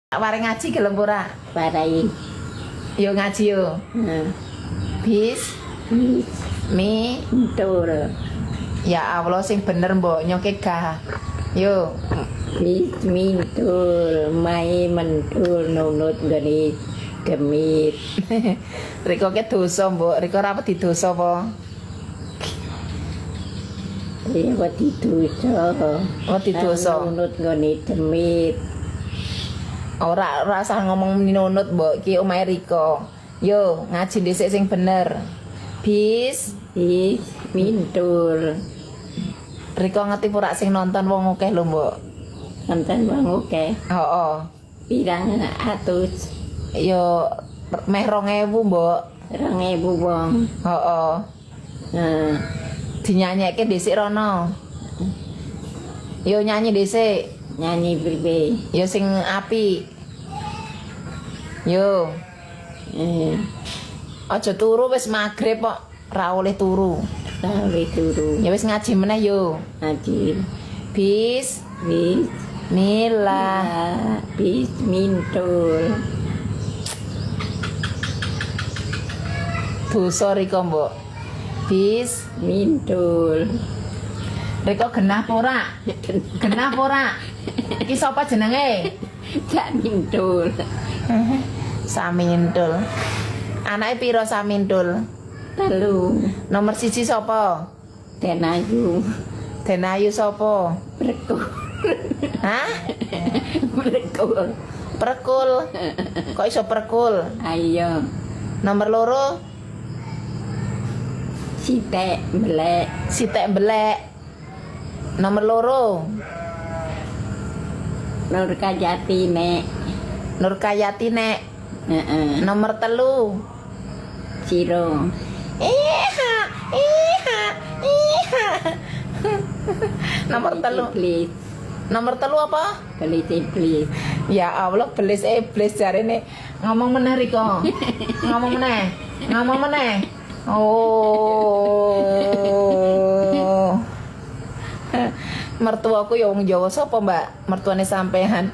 Bareng ngaji gelem ora? Parai. Yo ngaji yo. Bis mi Tur. ya Allah sing bener mbok nyoke gah. Yo. Bis mintul mai mentul nunut gani gemit. Riko ke dosa mbok, Riko ora wedi dosa apa? Iya wedi dosa. Wedi dosa. Nunut gani gemit. Ora usah ngomong nunut mbok, iki omahe Riko. Yo, ngaji dhisik sing bener. Bis Mintul. Riko ngerti pura sing nonton wong akeh lho mbok. Nonton wong oke. Heeh. Pirang atus. Yo meh 2000 mbok. 2000 wong. Heeh. Nah, Dinyanyekke dhisik rono. Yo nyanyi dhisik. nyanyi pribe. Yo sing apik. Yo, aja turu wis magrib kok, ora oleh turu. Tawe turu. Ya wis ngaji meneh yo. Ngaji. Bis Bis milah. bis mintul. Dosa Riko mbok. Bis Mintul. Riko genah apa ora? Genah apa ora? Iki sapa jenenge? Cak mintul. Samintul. Anake pira Samintul? Telu. Nomor 1 sapa? Tenayu. Denayu sapa? Berkul. Hah? Berkul. Perkul. Kok iso perkul? Ayo. Nomor 2 Sitek melek. Sitek mbelek. Nomor 2 Nur Kajati nek. Nur Kayati nek. Heeh. Nomor 3 Ciro. Iha, iha, iha. Nomor 3. Iblis. Nomor 3 apa? Belis iblis. Ya Allah, belis iblis jarene. Ngomong meneh Riko. Ngomong meneh. Ngomong meneh. Oh. Mertuaku ya wong Jawa sapa, Mbak? Mertuane sampean.